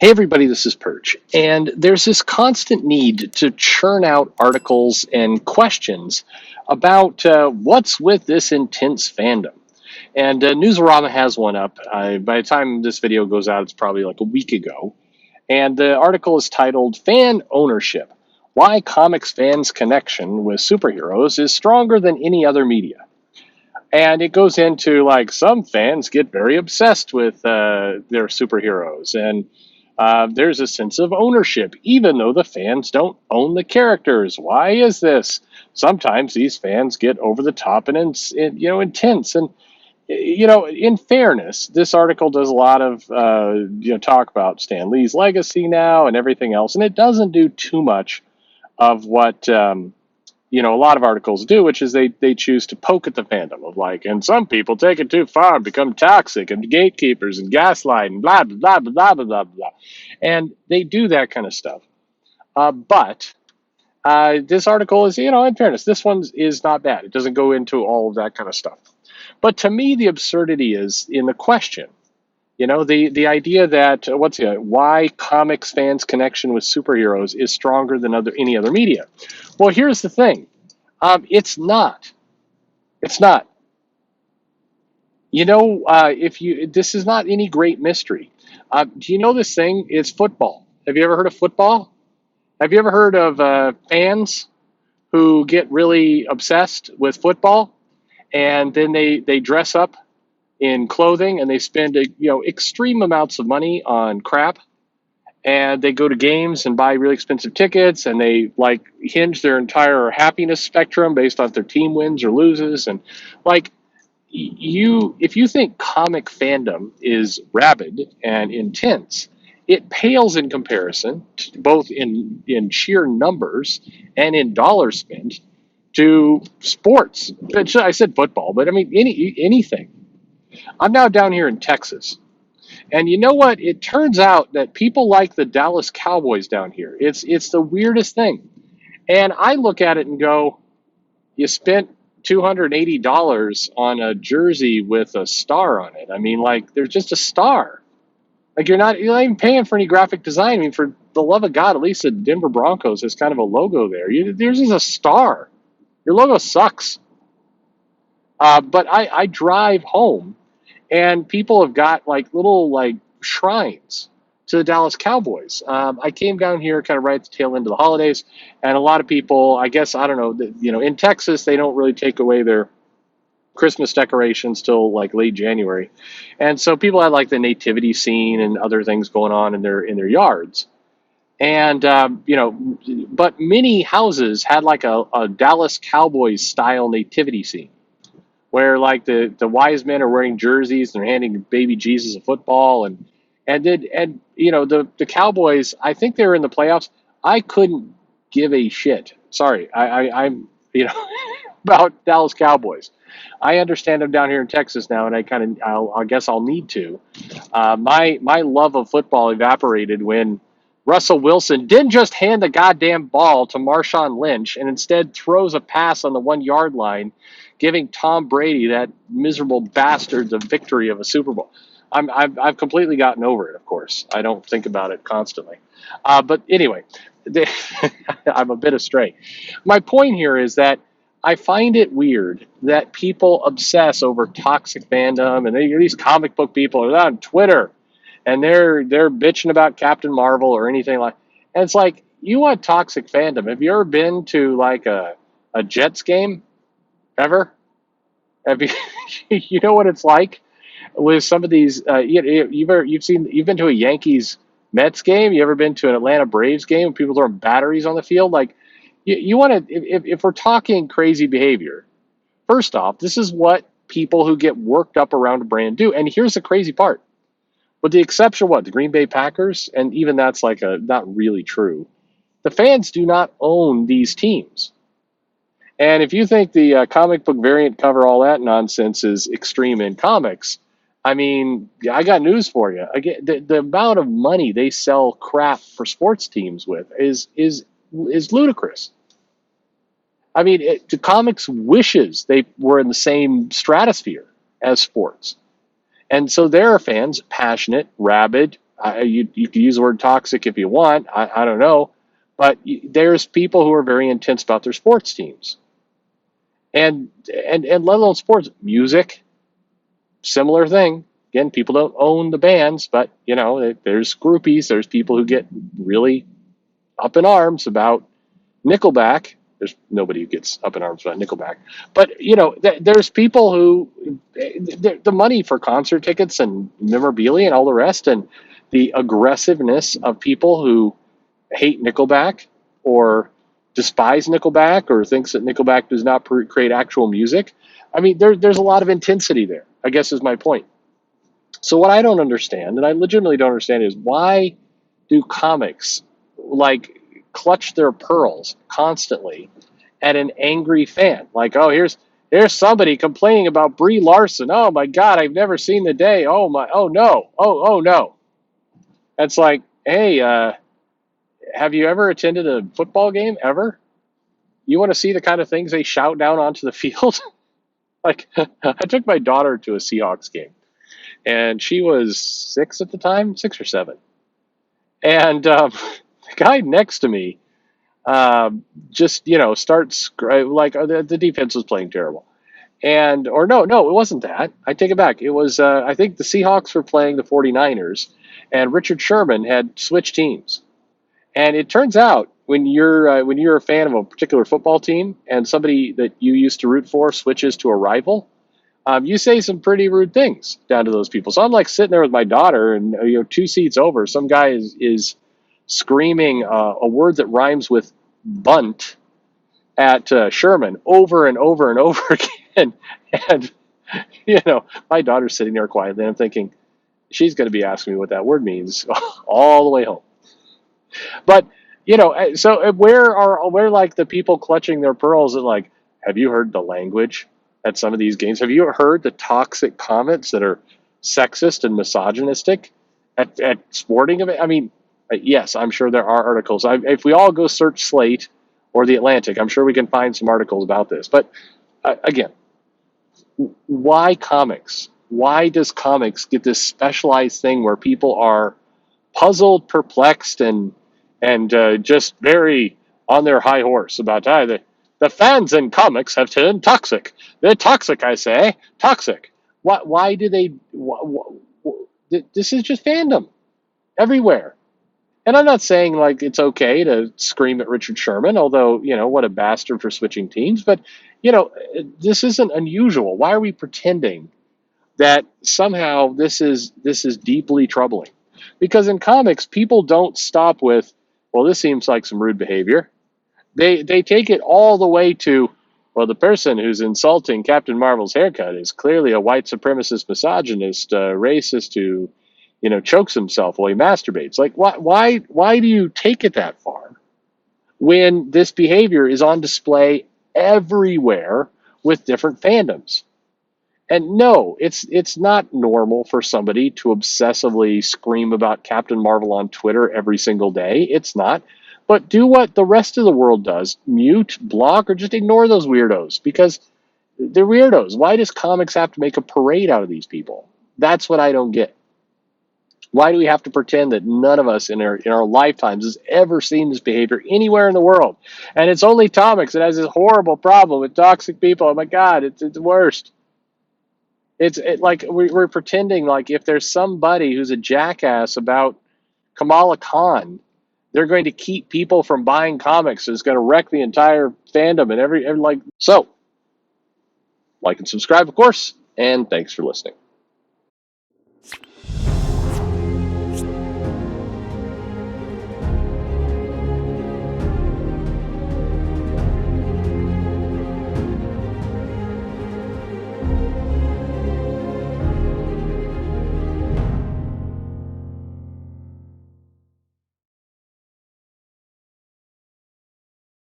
Hey everybody, this is Perch, and there's this constant need to churn out articles and questions about what's with this intense fandom. And Newsarama has one up. By the time this video goes out, it's probably like a week ago. And the article is titled Fan Ownership: Why Comics Fans' Connection with Superheroes is Stronger Than Any Other Media. And it goes into like some fans get very obsessed with their superheroes, and there's a sense of ownership, even though the fans don't own the characters. Why is this? Sometimes these fans get over the top and intense. And in fairness, this article does a lot of talk about Stan Lee's legacy now and everything else, and it doesn't do too much of what a lot of articles do, which is they choose to poke at the fandom of like, and some people take it too far and become toxic and gatekeepers and gaslight and blah, blah, blah, blah, blah, blah, blah. And they do that kind of stuff. But this article is, in fairness, this one is not bad. It doesn't go into all of that kind of stuff. But to me, the absurdity is in the question. The idea that why comics fans' connection with superheroes is stronger than any other media. Well, here's the thing. It's not. It's not. This is not any great mystery. Do you know this thing? It's football. Have you ever heard of football? Have you ever heard of fans who get really obsessed with football, and then they dress up in clothing and they spend extreme amounts of money on crap, and they go to games and buy really expensive tickets, and they like hinge their entire happiness spectrum based off their team wins or loses. And like if you think comic fandom is rabid and intense, it pales in comparison both in sheer numbers and in dollars spent to sports. I said football, but I mean anything. I'm now down here in Texas. And you know what? It turns out that people like the Dallas Cowboys down here. It's the weirdest thing. And I look at it and go, you spent $280 on a jersey with a star on it. I mean, like, there's just a star. Like, you're not even paying for any graphic design. I mean, for the love of God, at least the Denver Broncos has kind of a logo there. There's just a star. Your logo sucks. But I drive home, and people have got like little like shrines to the Dallas Cowboys. I came down here kind of right at the tail end of the holidays, and a lot of people, I guess, I don't know, in Texas, they don't really take away their Christmas decorations till like late January. And so people had like the nativity scene and other things going on in their yards. And, but many houses had like a Dallas Cowboys style nativity scene, where like the wise men are wearing jerseys and they're handing baby Jesus a football, and the Cowboys, I think they were in the playoffs. I couldn't give a shit. Sorry, I'm about Dallas Cowboys. I understand I'm down here in Texas now, and I guess I'll need to. My love of football evaporated when Russell Wilson didn't just hand the goddamn ball to Marshawn Lynch and instead throws a pass on the 1 yard line, giving Tom Brady, that miserable bastard, the victory of a Super Bowl. I've completely gotten over it, of course. I don't think about it constantly. But anyway, I'm a bit astray. My point here is that I find it weird that people obsess over toxic fandom, and these comic book people are on Twitter, and they're bitching about Captain Marvel or anything like. And it's like, you want toxic fandom? Have you ever been to like a Jets game? Ever? Have you? You know what it's like with some of these. You've been to a Yankees Mets game. You ever been to an Atlanta Braves game when people throwing batteries on the field? Like, you want to. If we're talking crazy behavior, first off, this is what people who get worked up around a brand do. And here's the crazy part. With the exception of what? The Green Bay Packers, and even that's like not really true. The fans do not own these teams. And if you think the comic book variant cover, all that nonsense is extreme in comics, I mean, I got news for you. Again, the amount of money they sell crap for sports teams with is ludicrous. I mean, the comics wishes they were in the same stratosphere as sports. And so there are fans, passionate, rabid, You can use the word toxic if you want. I don't know, but there's people who are very intense about their sports teams, and let alone sports music, similar thing. Again, people don't own the bands, but there's groupies. There's people who get really up in arms about Nickelback. There's nobody who gets up in arms about Nickelback, but there's people who the money for concert tickets and memorabilia and all the rest, and the aggressiveness of people who hate Nickelback or despise Nickelback or thinks that Nickelback does not create actual music. I mean, there's a lot of intensity there, I guess is my point. So what I don't understand, and I legitimately don't understand, is why do comics like clutch their pearls constantly at an angry fan? Like, oh, here's somebody complaining about Brie Larson. Oh my God, I've never seen the day. Oh my, oh no, oh no. It's like, hey, have you ever attended a football game ever? You want to see the kind of things they shout down onto the field? Like, I took my daughter to a Seahawks game, and she was 6 at the time, 6 or 7. And the guy next to me just starts like the defense was playing terrible, and or no, it wasn't that. I take it back. It was I think the Seahawks were playing the 49ers, and Richard Sherman had switched teams. And it turns out when you're a fan of a particular football team and somebody that you used to root for switches to a rival, you say some pretty rude things down to those people. So I'm like sitting there with my daughter, and 2 seats over, some guy is screaming a word that rhymes with bunt at Sherman over and over and over again. And my daughter's sitting there quietly, and I'm thinking she's going to be asking me what that word means all the way home. But so where like the people clutching their pearls at, like, have you heard the language at some of these games? Have you heard the toxic comments that are sexist and misogynistic at sporting events? I mean, yes, I'm sure there are articles. If we all go search Slate or the Atlantic, I'm sure we can find some articles about this. But again, why comics? Why does comics get this specialized thing where people are puzzled, perplexed, and just very on their high horse about the fans in comics have turned toxic. They're toxic, I say, toxic. Why do they? This is just fandom everywhere. And I'm not saying like it's okay to scream at Richard Sherman, although what a bastard for switching teams. But this isn't unusual. Why are we pretending that somehow this is deeply troubling? Because in comics, people don't stop with, well, this seems like some rude behavior. They take it all the way to, well, the person who's insulting Captain Marvel's haircut is clearly a white supremacist, misogynist, racist who, chokes himself while he masturbates. Like, why do you take it that far when this behavior is on display everywhere with different fandoms? And no, it's not normal for somebody to obsessively scream about Captain Marvel on Twitter every single day. It's not. But do what the rest of the world does. Mute, block, or just ignore those weirdos, because they're weirdos. Why does comics have to make a parade out of these people? That's what I don't get. Why do we have to pretend that none of us in our lifetimes has ever seen this behavior anywhere in the world? And it's only comics that has this horrible problem with toxic people. Oh my God, it's the worst. It's like we're pretending like if there's somebody who's a jackass about Kamala Khan, they're going to keep people from buying comics. It's going to wreck the entire fandom and every like. So, like and subscribe, of course, and thanks for listening.